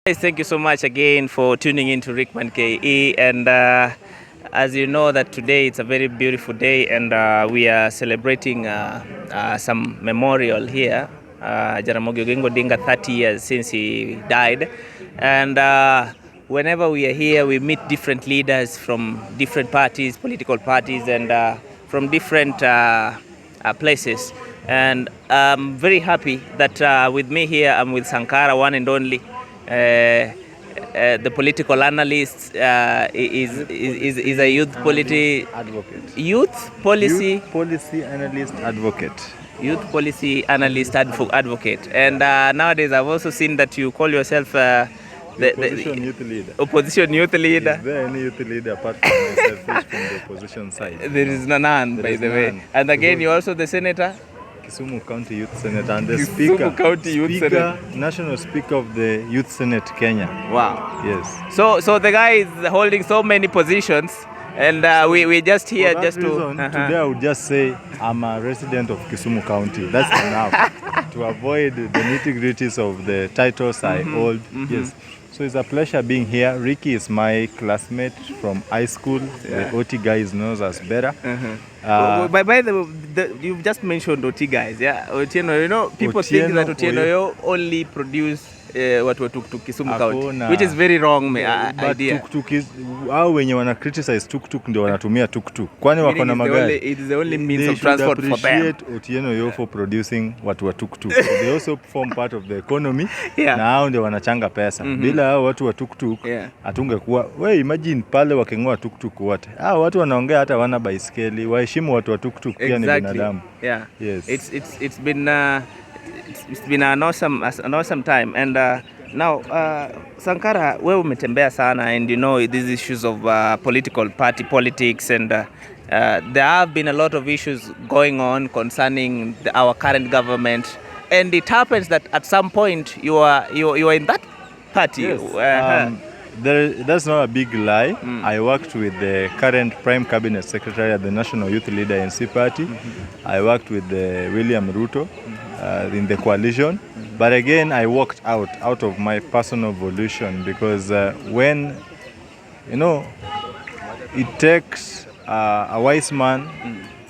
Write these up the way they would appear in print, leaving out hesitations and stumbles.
Guys, thank you so much again for tuning in to Rickman KE. And as you know that today it's a very beautiful day, and we are celebrating some memorial here. Jaramogiodinga 30 years since he died. And whenever we are here, we meet different leaders from different parties, political parties, and from different places. And I'm very happy that with me here, I'm with Sankara, one and only. The political analyst is a youth policy analyst advocate. Youth policy analyst advocate. And nowadays I've also seen that you call yourself Opposition youth leader. Opposition youth leader. Is there any youth leader apart from myself from the opposition side? There is none, by the way. And again, you're also the senator? Kisumu County Youth Senate and the National Speaker of the Youth Senate Kenya. Wow. Yes. So the guy is holding so many positions, and we just here just reason, to. Today I would just say I'm a resident of Kisumu County. That's enough to avoid the nitty-gritties of the titles I hold. Yes. So it's a pleasure being here. Ricky is my classmate from high school. The OT guys knows us better. By the you've just mentioned OT guys, yeah. Otieno, you know, people think that Otieno only produce watu wa tuk-tuk Kisumu County, which is very wrong idea. Tuk-tuk is hao wenye wana criticize tuk-tuk ndio wanatumia tuk-tuk. Kwani wako na magari? It is the only means of transport for them. They appreciate Otieno yo for producing watu wa tuk-tuk. They also form part of the economy. Na hao ndio wanachanga pesa. Bila hao watu wa tuk-tuk hatungekuwa. We imagine pale wakingoa tuk-tuk wote. Hao watu wanaongea hata wana baiskeli. Waheshimu watu wa tuk-tuk pia ni binadamu. Yeah. Yes. It's been an awesome time. And now Sankara, wewe umetembea sana, and you know these issues of political party politics, and there have been a lot of issues going on concerning our current government, and it happens that at some point you are in that party. Yes. That's not a big lie. I worked with the current Prime Cabinet Secretary at the National Youth Leader NC Party. I worked with William Ruto in the coalition. But again, I walked out of my personal volition because when, you know, it takes a wise man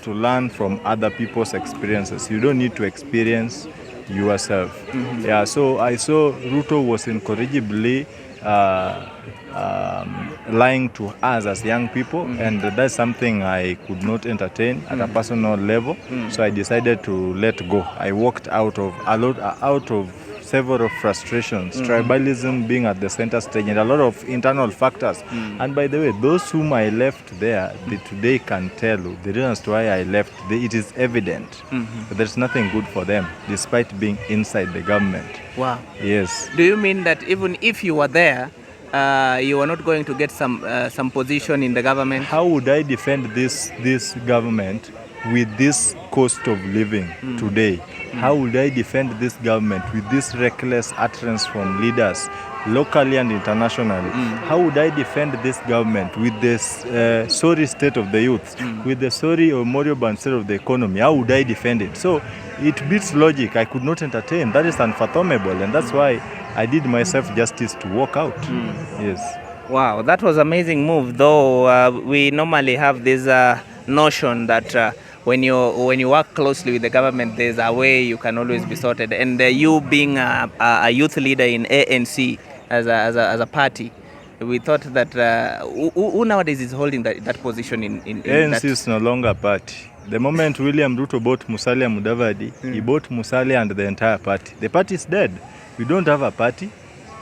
to learn from other people's experiences. You don't need to experience yourself. Yeah, so I saw Ruto was incorrigibly lying to us as young people, and that's something I could not entertain at a personal level. So I decided to let go. I walked out of several frustrations, tribalism being at the center stage, and a lot of internal factors. And by the way, those whom I left there, they today can tell you the reasons why I left. It is evident that there's nothing good for them, despite being inside the government. Wow. Yes. Do you mean that even if you were there, you are not going to get some position in the government? How would I defend this government with this cost of living today? How would I defend this government with this reckless utterance from leaders locally and internationally? How would I defend this government with this sorry state of the youth, with the sorry or moribund state of the economy? How would I defend it? So it beats logic. I could not entertain. That is unfathomable, and that's why I did myself justice to walk out. Yes. Wow, that was an amazing move. Though we normally have this notion that when you work closely with the government, there's a way you can always be sorted. And you being a youth leader in ANC as a party, we thought that who nowadays is holding that position in ANC that? is no longer a party. The moment William Ruto bought Musalia Mudavadi, he bought Musalia and the entire party. The party is dead. We don't have a party.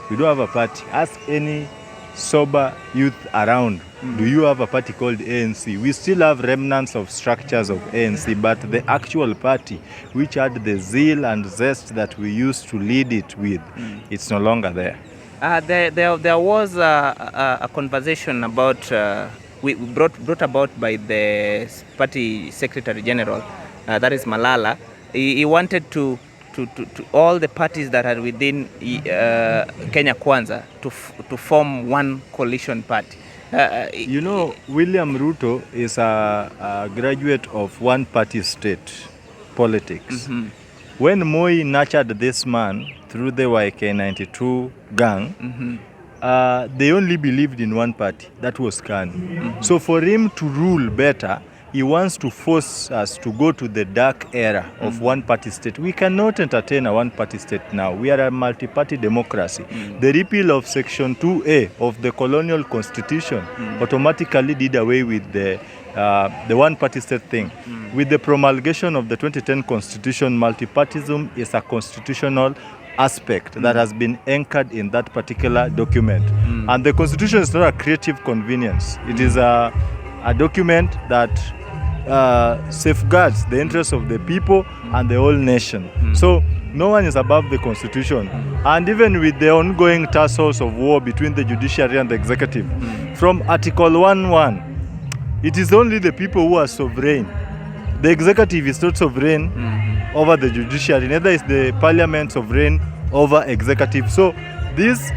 We don't have a party. Ask any sober youth around. Do you have a party called ANC? We still have remnants of structures of ANC, but the actual party, which had the zeal and zest that we used to lead it with, it's no longer there. There was a conversation about brought about by the party secretary general, that is Malala. He wanted to all the parties that are within Kenya Kwanza to form one coalition party. You know, William Ruto is a graduate of one party state politics. when Moi nurtured this man through the YK92 gang, they only believed in one party, that was KANU. So for him to rule better, he wants to force us to go to the dark era of one-party state. We cannot entertain a one-party state now. We are a multi-party democracy. The repeal of Section 2A of the colonial constitution automatically did away with the one-party state thing. With the promulgation of the 2010 constitution, multipartyism is a constitutional aspect that has been anchored in that particular document. And the constitution is not a creative convenience. It is a document that safeguards the interests of the people and the whole nation. So no one is above the constitution. And even with the ongoing tussles of war between the judiciary and the executive, from Article 1.1, it is only the people who are sovereign. The executive is not sovereign over the judiciary, neither is the parliament sovereign over executive. So these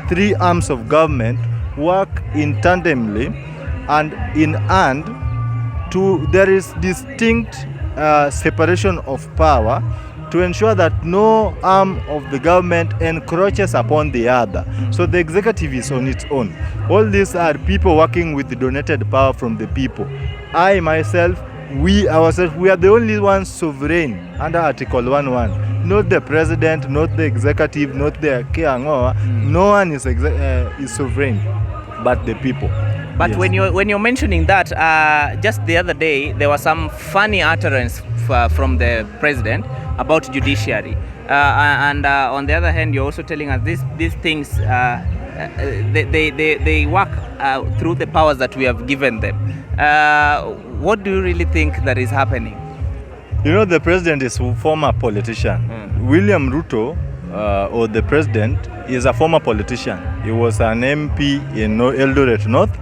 three arms of government work in tandemly and in hand to, there is distinct separation of power to ensure that no arm of the government encroaches upon the other. So the executive is on its own. All these are people working with the donated power from the people. I myself, we ourselves, we are the only ones sovereign under Article 1.1. Not the president, not the executive, not the Keangoa. No one is sovereign but the people. But yes. when you're mentioning that, just the other day there was some funny utterance from the president about judiciary, and on the other hand, you're also telling us these things they work through the powers that we have given them. What do you really think that is happening? You know, the president is a former politician. William Ruto, or the president, is a former politician. He was an MP in Eldoret North.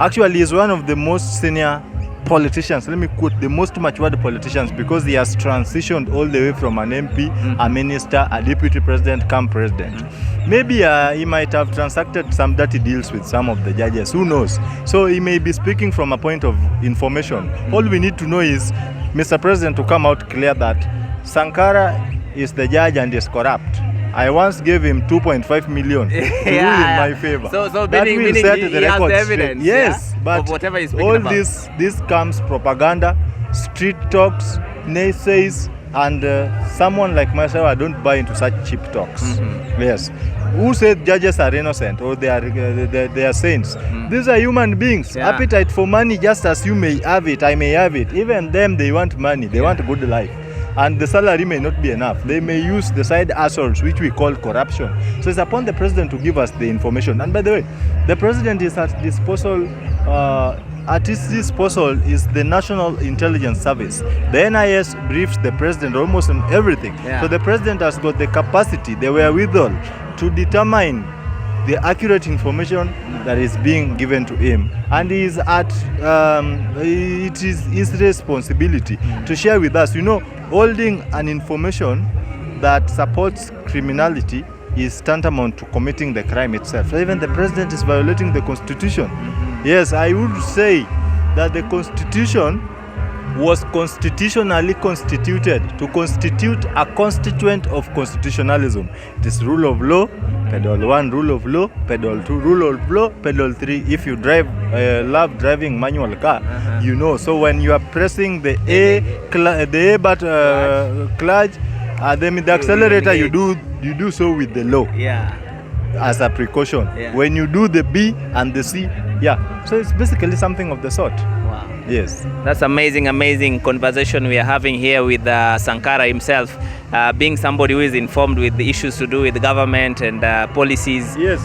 Actually, he's one of the most senior politicians, let me quote, the most matured politicians, because he has transitioned all the way from an MP, a minister, a deputy president, come president. Maybe he might have transacted some dirty deals with some of the judges, who knows? So he may be speaking from a point of information. All we need to know is Mr. President to come out clear that Sankara is the judge and is corrupt. I once gave him 2.5 million to rule in my favor. So that meaning will set he the has record the evidence, straight. Yes, but of whatever he's speaking all about. this comes propaganda, street talks, naysays, and someone like myself, I don't buy into such cheap talks. Yes. Who said judges are innocent or they are saints? These are human beings. Appetite for money, just as you may have it, I may have it. Even them, they want money. They want a good life. And the salary may not be enough. They may use the side hustles, which we call corruption. So it's upon the president to give us the information. And by the way, the president is at disposal. At his disposal is the National Intelligence Service. The NIS briefs the president almost on everything. So the president has got the capacity, the wherewithal, to determine the accurate information that is being given to him, and is at it is his responsibility to share with us. You know, holding an information that supports criminality is tantamount to committing the crime itself. So even the president is violating the constitution. Yes, I would say that the constitution was constitutionally constituted to constitute a constituent of constitutionalism. It is rule of law, pedal 1, rule of law, pedal 2, rule of law, pedal 3. If you love driving manual car, you know. So when you are pressing the A clutch, then with the accelerator, you do so with the law. As a precaution. When you do the B and the C, so it's basically something of the sort. Wow. Yes. That's amazing conversation we are having here with Sankara himself, being somebody who is informed with the issues to do with the government and policies. Yes,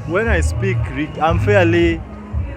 when I speak, I'm fairly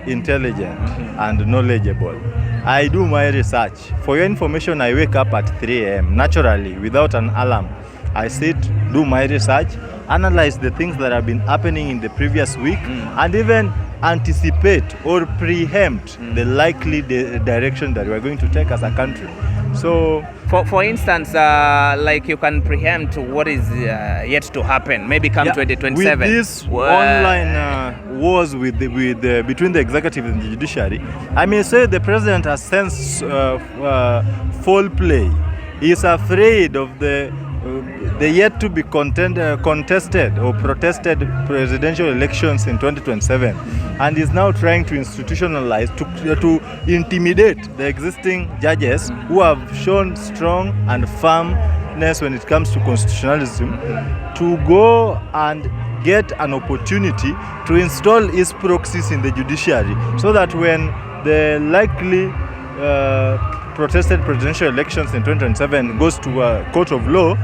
intelligent and knowledgeable. I do my research. For your information, I wake up at 3 a.m. naturally, without an alarm. I sit, do my research, analyze the things that have been happening in the previous week, and even anticipate or preempt the likely direction that we're going to take as a country. So, for instance, like you can preempt what is yet to happen, maybe come 2027. With this online wars between the executive and the judiciary, I may say the president has sensed foul play. He is afraid of the the yet to be contested or protested presidential elections in 2027, and is now trying to institutionalize, to intimidate the existing judges who have shown strong and firmness when it comes to constitutionalism, to go and get an opportunity to install his proxies in the judiciary, so that when the likely protested presidential elections in 2027 goes to a court of law,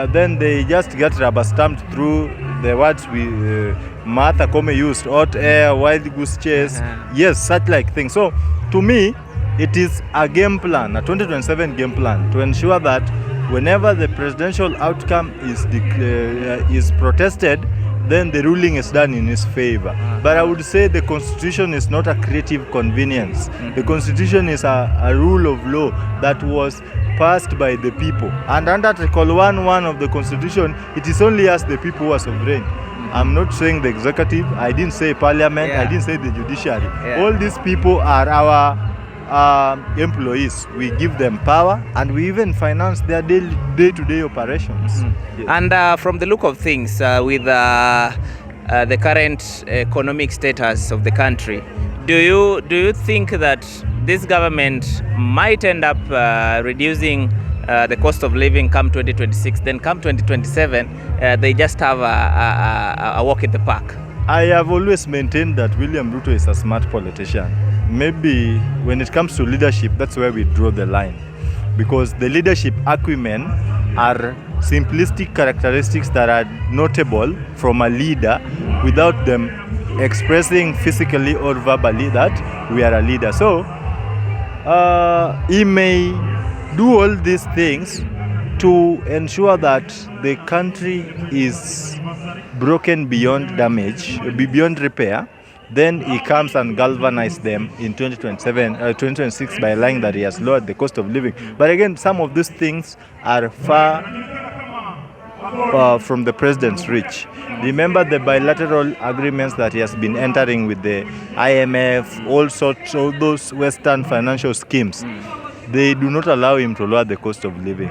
then they just get rubber stamped through the words Martha Kome used: hot air, wild goose chase, yes, such like things. So to me, it is a game plan, a 2027 game plan, to ensure that whenever the presidential outcome is protested, then the ruling is done in his favor. But I would say the constitution is not a creative convenience. The constitution is a rule of law that was passed by the people. And under Article 1.1 of the constitution, it is only us, the people, who are sovereign. I'm not saying the executive, I didn't say parliament, I didn't say the judiciary. All these people are our employees. We give them power, and we even finance their day-to-day operations. Yes. And from the look of things, with the current economic status of the country, do you think that this government might end up reducing the cost of living come 2026, then come 2027 they just have a walk in the park? I have always maintained that William Ruto is a smart politician. Maybe when it comes to leadership, that's where we draw the line, because the leadership acumen are simplistic characteristics that are notable from a leader without them expressing physically or verbally that we are a leader. So he may do all these things to ensure that the country is broken beyond damage, beyond repair. Then he comes and galvanizes them in 2026 by lying that he has lowered the cost of living. But again, some of these things are far from the president's reach. Remember the bilateral agreements that he has been entering with the IMF, all those Western financial schemes. They do not allow him to lower the cost of living.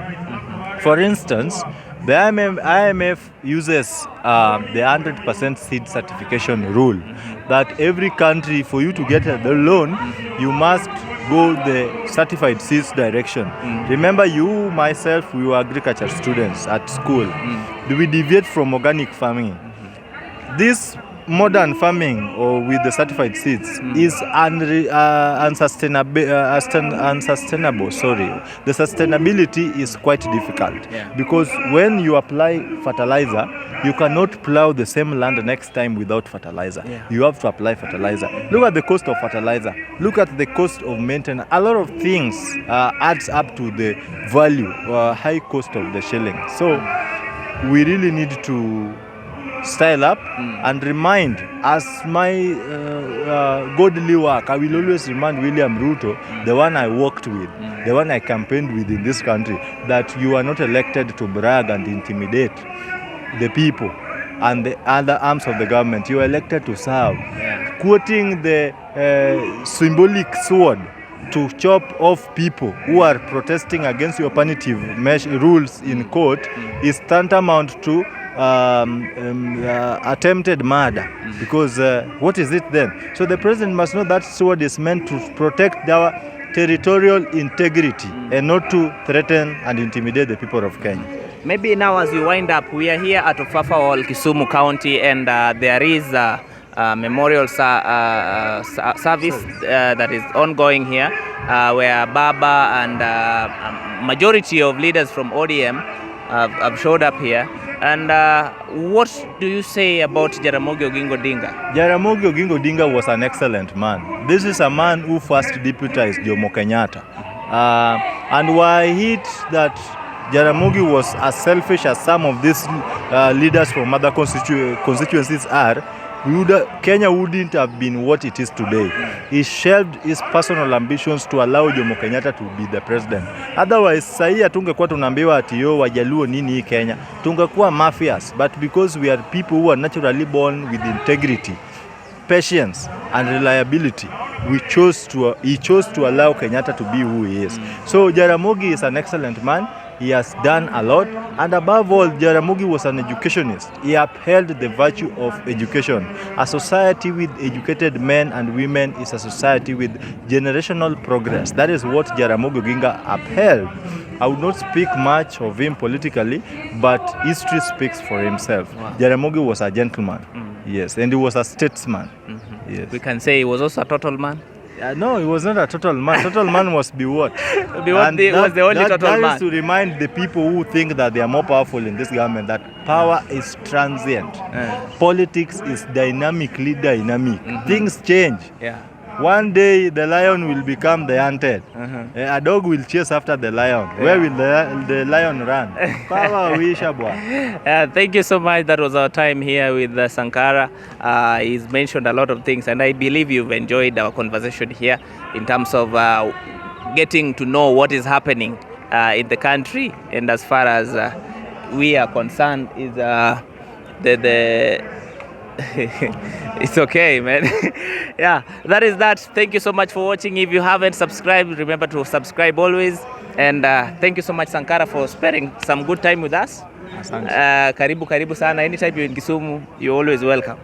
For instance, the IMF uses the 100% seed certification rule, that every country, for you to get the loan, you must go the certified seeds direction. Remember, you, myself, we were agriculture students at school. We deviate from organic farming. This modern farming, or with the certified seeds, is unsustainable. The sustainability is quite difficult, because when you apply fertilizer, you cannot plow the same land next time without fertilizer. You have to apply fertilizer. Look at the cost of fertilizer. Look at the cost of maintenance. A lot of things adds up to the value, high cost of the shilling. So we really need to style up and remind, as my godly work, I will always remind William Ruto, the one I worked with, the one I campaigned with in this country, that you are not elected to brag and intimidate the people and the other arms of the government. You are elected to serve. Quoting the symbolic sword to chop off people who are protesting against your punitive rules in court is tantamount to attempted murder, because what is it then? So the president must know that sword is meant to protect our territorial integrity and not to threaten and intimidate the people of Kenya. Maybe now, as we wind up, we are here at Ofafa Hall, Kisumu County, and there is a memorial service that is ongoing here, where Baba and majority of leaders from ODM have showed up here. And what do you say about Jaramogiodinga? Jaramogiodinga was an excellent man. This is a man who first deputized Jomo Kenyatta. And were it that Jaramogi was as selfish as some of these leaders from other constituencies are, Kenya wouldn't have been what it is today. He shelved his personal ambitions to allow Jomo Kenyatta to be the president. Otherwise, sahi hatungekuwa tunaambiwa ati wajaluo nini hii Kenya. Tungekuwa mafias, but because we are people who are naturally born with integrity, patience and reliability, he chose to allow Kenyatta to be who he is. So Jaramogi is an excellent man. He has done a lot, and above all, Jaramogi was an educationist. He upheld the virtue of education. A society with educated men and women is a society with generational progress. That is what Jaramogiodinga upheld. I would not speak much of him politically, but history speaks for himself. Wow. Jaramogi was a gentleman, yes, and he was a statesman. Yes. We can say he was also a total man. No, he was not a total man. Total man must be what? Was the only total man. That is to remind the people who think that they are more powerful in this government that power is transient. Politics is dynamically dynamic. Things change. Yeah. One day the lion will become the hunted. A dog will chase after the lion. Yeah. Where will the lion run? Power wisha bwa. Thank you so much. That was our time here with Sankara. He's mentioned a lot of things, and I believe you've enjoyed our conversation here in terms of getting to know what is happening in the country. And as far as we are concerned, is it's okay, man. Yeah, that is that. Thank you so much for watching. If you haven't subscribed, remember to subscribe always. And thank you so much, Sankara, for spending some good time with us. Karibu sana. Anytime you're in Kisumu, you're always welcome.